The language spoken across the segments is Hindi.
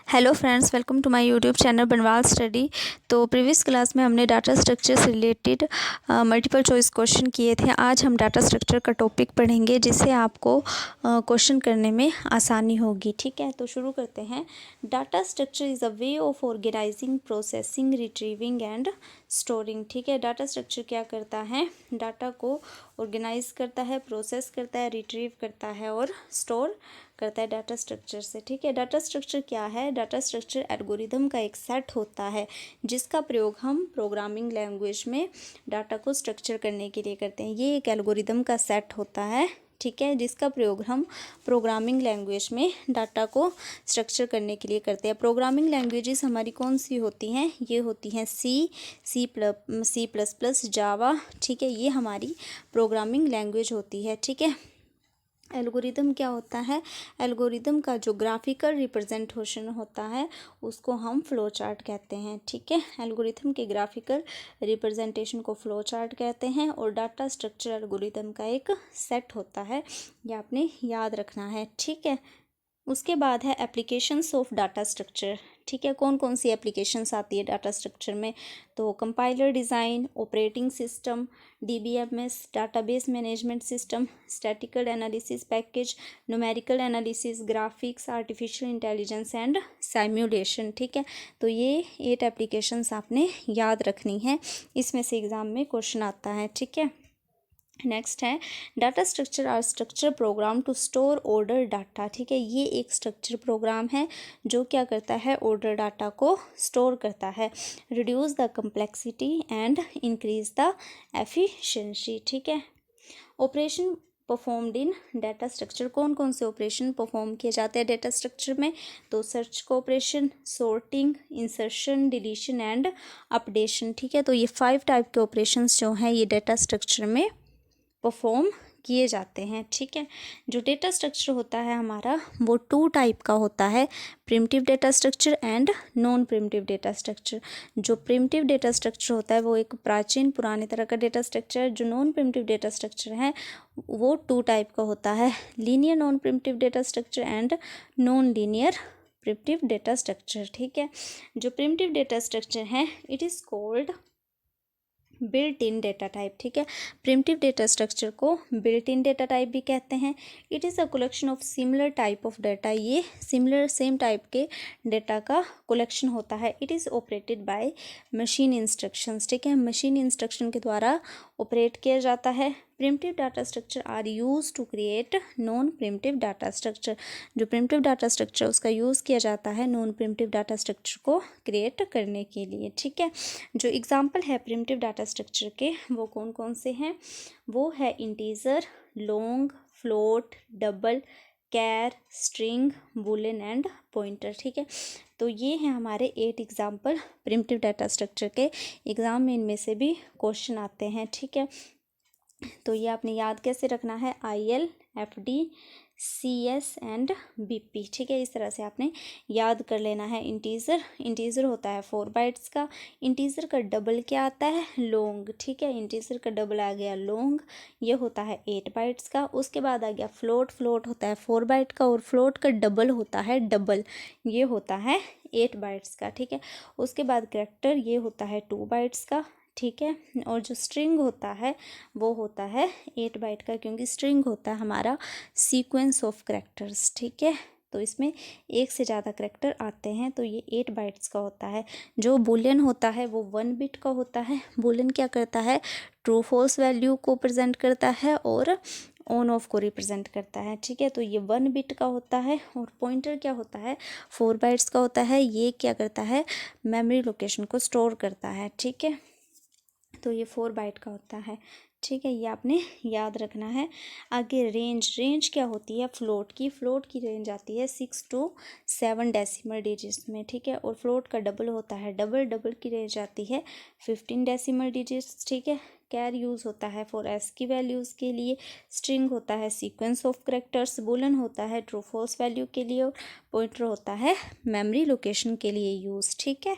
Hello friends, welcome to my YouTube channel Banwal study. तो प्रीवियस क्लास में हमने डाटा स्ट्रक्चर से रिलेटेड मल्टीपल चॉइस क्वेश्चन किए थे। आज हम डाटा स्ट्रक्चर का टॉपिक पढ़ेंगे जिससे आपको क्वेश्चन करने में आसानी होगी। ठीक है, तो शुरू करते हैं। Data structure is a way of organising, processing, retrieving and storing. ठीक है, डाटा स्ट्रक्चर क्या करता है? डाटा को ऑर्गेनाइज करता है, प्रोसेस करता है, रिट्रीव करता है और स्टोर करता है डाटा स्ट्रक्चर से। ठीक है, डाटा स्ट्रक्चर क्या है? डाटा स्ट्रक्चर एल्गोरिदम का एक सेट होता है जिसका प्रयोग हम प्रोग्रामिंग लैंग्वेज में डाटा को स्ट्रक्चर करने के लिए करते हैं। ये एक एल्गोरिदम का सेट होता है, ठीक है, जिसका प्रयोग हम प्रोग्रामिंग लैंग्वेज में डाटा को स्ट्रक्चर करने के लिए करते हैं। प्रोग्रामिंग लैंग्वेजेस हमारी कौन सी होती हैं? ये होती हैं सी प्लस प्लस, जावा। ठीक है, ये हमारी प्रोग्रामिंग लैंग्वेज होती है। ठीक है, एल्गोरिदम क्या होता है? एल्गोरिदम का जो ग्राफिकल रिप्रेजेंटेशन होता है उसको हम फ्लो चार्ट कहते हैं। ठीक है, एल्गोरिदम के ग्राफिकल रिप्रेजेंटेशन को फ्लो चार्ट कहते हैं और डाटा स्ट्रक्चर एल्गोरिदम का एक सेट होता है, ये आपने याद रखना है। ठीक है, उसके बाद है एप्लीकेशंस ऑफ डाटा स्ट्रक्चर। ठीक है, कौन कौन सी एप्लीकेशंस आती है डाटा स्ट्रक्चर में? तो compiler design, operating system, DBMS, database management system, statistical analysis package, numerical analysis, graphics, artificial intelligence and simulation. ठीक है, तो ये 8 एप्लीकेशंस आपने याद रखनी है, इसमें से एग्ज़ाम में क्वेश्चन आता है। ठीक है, नेक्स्ट है data structure are structure program to store order data. ठीक है, ये एक स्ट्रक्चर प्रोग्राम है जो क्या करता है? ऑर्डर डाटा को स्टोर करता है। Reduce the complexity and increase the efficiency. ठीक है, operation performed in data structure, कौन कौन से ऑपरेशन परफॉर्म किए जाते हैं डाटा स्ट्रक्चर में? तो सर्च का operation, sorting, insertion, deletion and updation. ठीक है, तो ये 5 टाइप के ऑपरेशंस जो हैं ये डाटा स्ट्रक्चर में परफॉर्म किए जाते हैं। ठीक है, जो डेटा स्ट्रक्चर होता है हमारा वो 2 टाइप का होता है, primitive data structure and non primitive data structure. जो प्रिमिटिव डेटा स्ट्रक्चर होता है वो एक प्राचीन पुराने तरह का डेटा स्ट्रक्चर है। जो नॉन प्रिमिटिव डेटा स्ट्रक्चर है वो 2 टाइप का होता है, linear non primitive data structure and non linear primitive data structure. ठीक है, जो प्रिमिटिव डेटा स्ट्रक्चर है it is called built in data type. ठीक है, प्रिमिटिव डेटा स्ट्रक्चर को बिल्ट इन डेटा टाइप भी कहते हैं। It is a collection of similar type of data, ये सिमिलर सेम टाइप के डेटा का कलेक्शन होता है। It is operated by machine instructions. ठीक है, मशीन इंस्ट्रक्शन के द्वारा ऑपरेट किया जाता है। Primitive data structure are use to create non primitive data structure. जो प्रिमिटिव डाटा स्ट्रक्चर उसका यूज़ किया जाता है नॉन प्रिमिटिव डाटा स्ट्रक्चर को क्रिएट करने के लिए। ठीक है, जो एग्जांपल है प्रिमिटिव डाटा स्ट्रक्चर के वो कौन कौन से हैं? वो है integer, long, float, double, char, string, boolean and pointer. ठीक है, तो ये हैं हमारे 8 एग्जाम्पल प्रिमिटिव डाटा स्ट्रक्चर के। एग्ज़ाम में इनमें से भी क्वेश्चन आते हैं। ठीक है, तो ये आपने याद कैसे रखना है? IL, FD, CS and BP। ठीक है, इस तरह से आपने याद कर लेना है। इंटीजर होता है 4 बाइट्स का। इंटीजर का डबल क्या आता है? लॉन्ग। ठीक है, इंटीजर का डबल आ गया लॉन्ग, ये होता है 8 बाइट्स का। उसके बाद आ गया फ्लोट होता है 4 बाइट का और फ्लोट का डबल होता है डबल, ये होता है 8 बाइट्स का। ठीक है, उसके बाद कैरेक्टर, ये होता है 2 बाइट्स का। ठीक है, और जो स्ट्रिंग होता है वो होता है 8 बाइट का, क्योंकि स्ट्रिंग होता है हमारा सीक्वेंस ऑफ करैक्टर्स। ठीक है, तो इसमें एक से ज़्यादा करैक्टर आते हैं, तो ये 8 बाइट्स का होता है। जो बूलियन होता है वो 1 बिट का होता है। बूलियन क्या करता है? ट्रू फॉल्स वैल्यू को प्रेजेंट करता है और ऑन ऑफ को रिप्रेजेंट करता है। ठीक है, तो ये 1 बिट का होता है। और पॉइंटर क्या होता है? 4 बाइट्स का होता है। ये क्या करता है? मेमोरी लोकेशन को स्टोर करता है। ठीक है, तो ये 4 बाइट का होता है। ठीक है, ये आपने याद रखना है। आगे रेंज क्या होती है? फ्लोट की रेंज आती है 6 to 7 डेसिमल डिजिट्स में। ठीक है, और फ्लोट का डबल होता है डबल की रेंज आती है 15 डेसिमल डिजिट्स। ठीक है, कैर यूज़ होता है फॉर एस की वैल्यूज़ के लिए। स्ट्रिंग होता है सीक्वेंस ऑफ करैक्टर्स। बूलियन होता है ट्रू फॉल्स वैल्यू के लिए। और पॉइंटर होता है मेमोरी लोकेशन के लिए यूज़। ठीक है,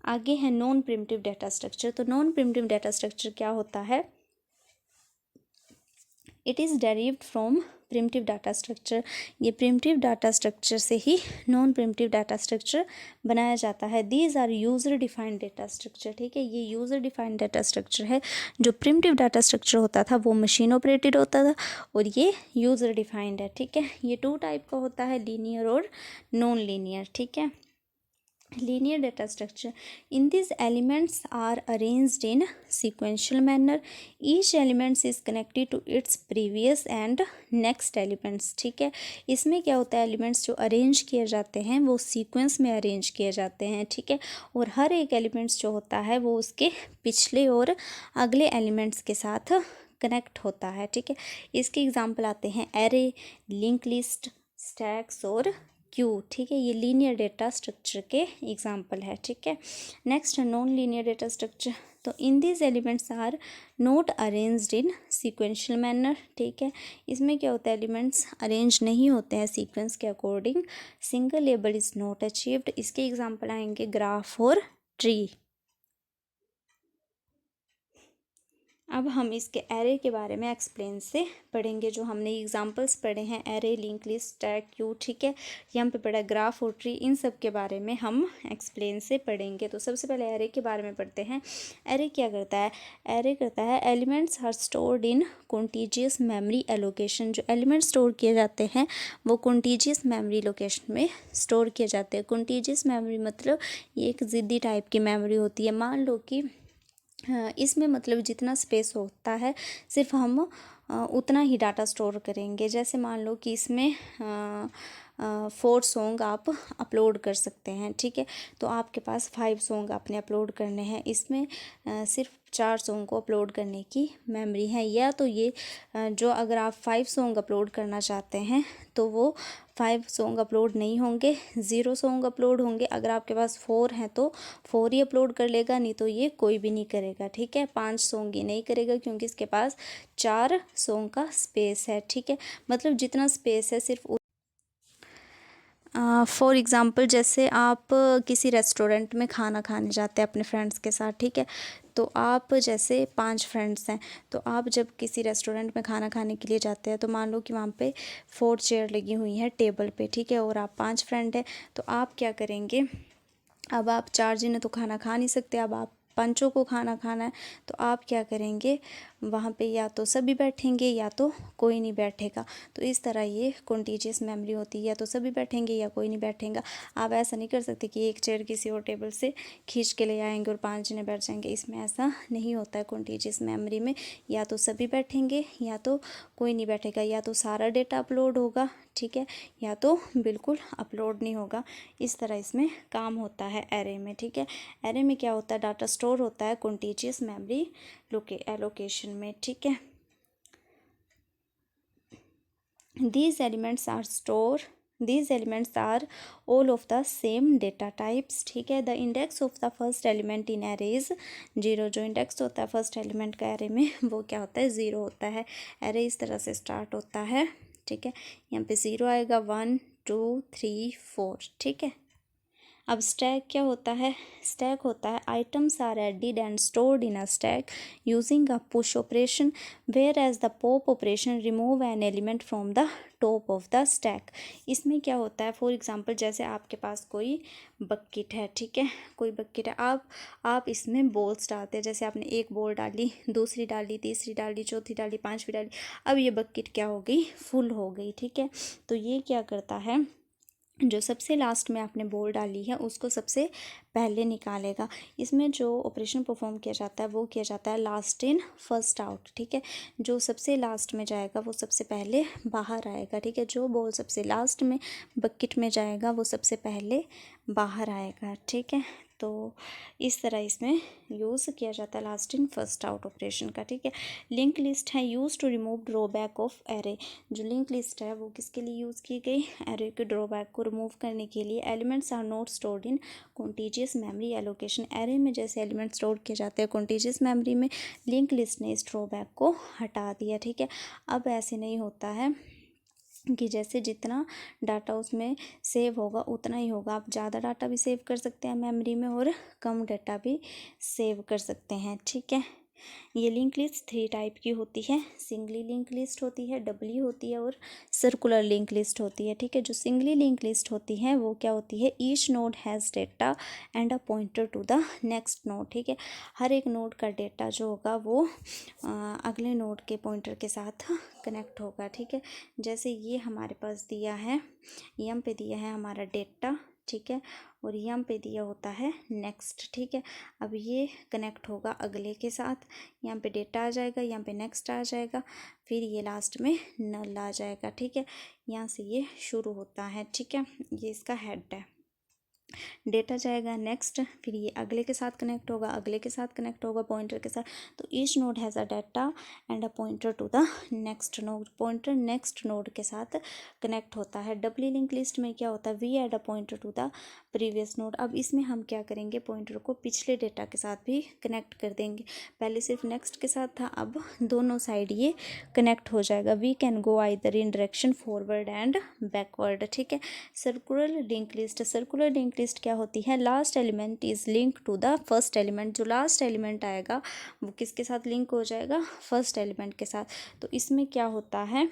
आगे है नॉन प्रिमिटिव डाटा स्ट्रक्चर। तो नॉन प्रिमिटिव डाटा स्ट्रक्चर क्या होता है? It is derived from primitive data structure. ये प्रिमिटिव डाटा स्ट्रक्चर से ही नॉन प्रिमिटिव डाटा स्ट्रक्चर बनाया जाता है। These are user defined data structure, ठीक है। ये यूज़र डिफाइंड डाटा स्ट्रक्चर है। जो प्रिमिटिव डाटा स्ट्रक्चर होता था वो मशीन ऑपरेटेड होता था और ये यूज़र डिफाइंड है, ठीक है। ये 2 टाइप का होता है, लीनियर और नॉन लीनियर, ठीक है। Linear data structure. In these elements are arranged in sequential manner. Each element is connected to its previous and next elements, ठीक है। इसमें क्या होता है, एलिमेंट्स जो अरेंज किए जाते हैं वो सीक्वेंस में अरेंज किए जाते हैं, ठीक है। और हर एक एलिमेंट्स जो होता है वो उसके पिछले और अगले एलिमेंट्स के साथ कनेक्ट होता है, ठीक है। इसके एग्जाम्पल आते हैं एरे, लिंक लिस्ट, स्टैक्स और क्यू, ठीक है। ये लीनियर डेटा स्ट्रक्चर के एग्जाम्पल है, ठीक है। Next non linear data structure. तो in this elements are not arranged in sequential manner, ठीक है। इसमें क्या होता है, एलिमेंट्स अरेंज नहीं होते हैं सीक्वेंस के according. Single label is not achieved. इसके एग्जाम्पल आएंगे ग्राफ और ट्री। अब हम इसके एरे के बारे में एक्सप्लेन से पढ़ेंगे। जो हमने एग्जांपल्स पढ़े हैं, array, link list, stack, Q, ठीक है। यहाँ पे पढ़ा ग्राफ और ट्री, इन सब के बारे में हम एक्सप्लेन से पढ़ेंगे। तो सबसे पहले एरे के बारे में पढ़ते हैं। एरे क्या करता है, एरे करता है elements are stored in contiguous memory allocation. जो एलिमेंट स्टोर किए जाते हैं वो कॉन्टीजियस मेमोरी लोकेशन में स्टोर किए जाते हैं। कॉन्टीजियस मेमोरी मतलब ये एक ज़िद्दी टाइप की मेमोरी होती है। मान लो कि इसमें मतलब जितना स्पेस होता है सिर्फ हम उतना ही डाटा स्टोर करेंगे। जैसे मान लो कि इसमें 4 सॉन्ग आप अपलोड कर सकते हैं, ठीक है। तो आपके पास 5 सॉन्ग आपने अपलोड करने हैं, इसमें सिर्फ 4 सॉन्ग को अपलोड करने की मेमोरी है। या तो ये जो अगर आप 5 सॉन्ग अपलोड करना चाहते हैं तो वो 5 सॉन्ग अपलोड नहीं होंगे, 0 सॉन्ग अपलोड होंगे। अगर आपके पास 4 हैं तो 4 ही अपलोड कर लेगा, नहीं तो ये कोई भी नहीं करेगा, ठीक है। 5 सॉन्ग ये नहीं करेगा क्योंकि इसके पास 4 सॉन्ग का स्पेस है, ठीक है। मतलब जितना स्पेस है सिर्फ फॉर एग्ज़ाम्पल जैसे आप किसी रेस्टोरेंट में खाना खाने जाते हैं अपने फ्रेंड्स के साथ, ठीक है। तो आप जैसे 5 फ्रेंड्स हैं, तो आप जब किसी रेस्टोरेंट में खाना खाने के लिए जाते हैं तो मान लो कि वहाँ पे 4 चेयर लगी हुई हैं टेबल पे, ठीक है। और आप 5 फ्रेंड हैं, तो आप क्या करेंगे, अब आप 4 जने तो खाना खा नहीं सकते, अब आप 5 को खाना खाना है, तो आप क्या करेंगे, वहाँ पे या तो सभी बैठेंगे या तो कोई नहीं बैठेगा। तो इस तरह ये कॉन्टीजियस मेमोरी होती है, या तो सभी बैठेंगे या कोई नहीं बैठेगा। आप ऐसा नहीं कर सकते कि एक चेयर किसी और टेबल से खींच के ले आएंगे और 5 जने बैठ जाएंगे, इसमें ऐसा नहीं होता है। कॉन्टीजियस मेमोरी में या तो सभी बैठेंगे या तो कोई नहीं बैठेगा, या तो सारा डेटा अपलोड होगा, ठीक है, या तो बिल्कुल अपलोड नहीं होगा। इस तरह इसमें काम होता है एरे में, ठीक है। एरे में क्या होता है, डाटा स्टोर होता है कॉन्टीजियस मेमोरी एलोकेशन में, ठीक है। These elements are all of the same data types, ठीक है। The index of the first element in array is 0। जो इंडेक्स होता है फर्स्ट एलिमेंट का एरे में वो क्या होता है, 0 होता है। एरे इस तरह से स्टार्ट होता है, ठीक है। यहाँ पे 0 आएगा, 1 2 3 4, ठीक है। अब स्टैक क्या होता है, स्टैक होता है items are added and stored in a stack using a push operation, whereas the pop operation remove an element from the top of the stack. इसमें क्या होता है, फॉर एग्जांपल जैसे आपके पास कोई बकेट है, ठीक है, कोई बकेट है, आप इसमें बॉल्स डालते हैं। जैसे आपने एक बॉल डाली, दूसरी डाली, तीसरी डाली, चौथी डाली, 5वीं डाली, अब ये बकेट क्या हो गई, फुल हो गई, ठीक है। तो ये क्या करता है, जो सबसे लास्ट में आपने बॉल डाली है उसको सबसे पहले निकालेगा। इसमें जो ऑपरेशन परफॉर्म किया जाता है वो किया जाता है लास्ट इन फर्स्ट आउट, ठीक है। जो सबसे लास्ट में जाएगा वो सबसे पहले बाहर आएगा, ठीक है। जो बॉल सबसे लास्ट में बकेट में जाएगा वो सबसे पहले बाहर आएगा, ठीक है। तो इस तरह इसमें यूज़ किया जाता है last in first out operation का, ठीक है। लिंक लिस्ट है use to remove drawback of array. जो लिंक लिस्ट है वो किसके लिए यूज़ की गई, एरे के ड्रॉबैक को रिमूव करने के लिए। Elements are not stored in contiguous memory allocation. Array में जैसे एलिमेंट स्टोर किए जाते हैं कॉन्टीजियस मेमोरी में, लिंक लिस्ट ने इस ड्रॉबैक को हटा दिया, ठीक है। अब ऐसे नहीं होता है कि जैसे जितना डाटा उसमें सेव होगा उतना ही होगा। आप ज़्यादा डाटा भी सेव कर सकते हैं मेमोरी में और कम डाटा भी सेव कर सकते हैं, ठीक है। ये लिंक लिस्ट 3 टाइप की होती है, सिंगली लिंक लिस्ट होती है, डबली होती है और सर्कुलर लिंक लिस्ट होती है। ठीक है, जो सिंगली लिंक लिस्ट होती है वो क्या होती है, each node has data and a pointer to the next node. ठीक है, हर एक नोड का डेटा जो होगा वो अगले नोड के पॉइंटर के साथ कनेक्ट होगा। ठीक है, जैसे ये हमारे पास दिया है, यम पे दिया है हमारा डेटा, ठीक है, और यहाँ पे दिया होता है नेक्स्ट। ठीक है, अब ये कनेक्ट होगा अगले के साथ, यहाँ पे डेटा आ जाएगा, यहाँ पे नेक्स्ट आ जाएगा, फिर ये लास्ट में नल आ जाएगा। ठीक है, यहाँ से ये शुरू होता है। ठीक है, ये इसका हेड है, डेटा जाएगा नेक्स्ट, फिर ये अगले के साथ कनेक्ट होगा, अगले के साथ कनेक्ट होगा पॉइंटर के साथ। तो each node has a data and a pointer to the next node, pointer next node के साथ कनेक्ट होता है। डबली लिंक लिस्ट में क्या होता है, we add a pointer to the previous node. अब इसमें हम क्या करेंगे, पॉइंटर को पिछले डेटा के साथ भी कनेक्ट कर देंगे। पहले सिर्फ नेक्स्ट के साथ था, अब दोनों साइड ये कनेक्ट हो जाएगा। We can go either in direction forward and backward. ठीक है, circular link list, circular link list क्या होती है, last element is link to the first element. जो लास्ट एलिमेंट आएगा वो किसके साथ लिंक हो जाएगा, फर्स्ट एलिमेंट के साथ। तो इसमें क्या होता है,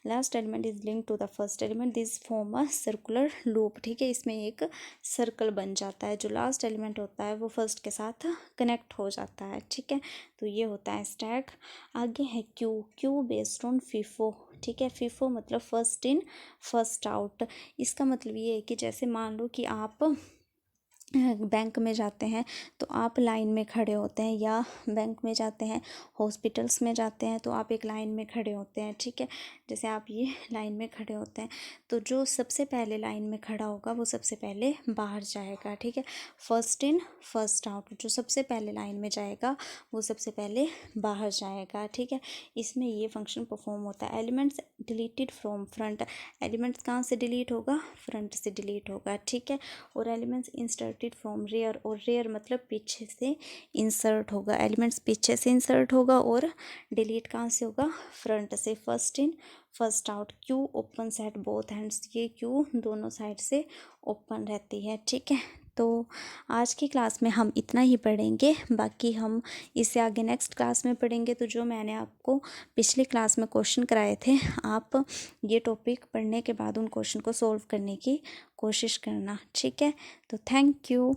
last element is link to the first element, this form a circular loop. ठीक है, इसमें एक सर्कल बन जाता है, जो लास्ट एलिमेंट होता है वो फर्स्ट के साथ कनेक्ट हो जाता है। ठीक है, तो ये होता है स्टैक। आगे है Q, Q based on FIFO. ठीक है, फीफो मतलब फर्स्ट इन फर्स्ट आउट। इसका मतलब ये है कि जैसे मान लो कि आप बैंक में जाते हैं तो आप लाइन में खड़े होते हैं, या बैंक में जाते हैं, हॉस्पिटल्स में जाते हैं तो आप एक लाइन में खड़े होते हैं। ठीक है, जैसे आप ये लाइन में खड़े होते हैं तो जो सबसे पहले लाइन में खड़ा होगा वो सबसे पहले बाहर जाएगा। ठीक है, फर्स्ट इन फर्स्ट आउट, जो सबसे पहले लाइन में जाएगा वो सबसे पहले बाहर जाएगा। ठीक है, इसमें ये फंक्शन परफॉर्म होता है। Elements deleted from front, elements कहाँ से डिलीट होगा, फ्रंट से डिलीट होगा। ठीक है, और एलिमेंट्स इंसर्टेड फ्रॉम रेयर, और रेयर मतलब पीछे से इंसर्ट होगा, एलिमेंट्स पीछे से इंसर्ट होगा, और डिलीट कहाँ से होगा, फ्रंट से। First in first out, Q open at both hands, ये क्यू दोनों साइड से ओपन रहती है। ठीक है, तो आज की क्लास में हम इतना ही पढ़ेंगे, बाकी हम इससे आगे नेक्स्ट क्लास में पढ़ेंगे। तो जो मैंने आपको पिछली क्लास में क्वेश्चन कराए थे, आप ये टॉपिक पढ़ने के बाद उन क्वेश्चन को सॉल्व करने की कोशिश करना। ठीक है, तो थैंक यू।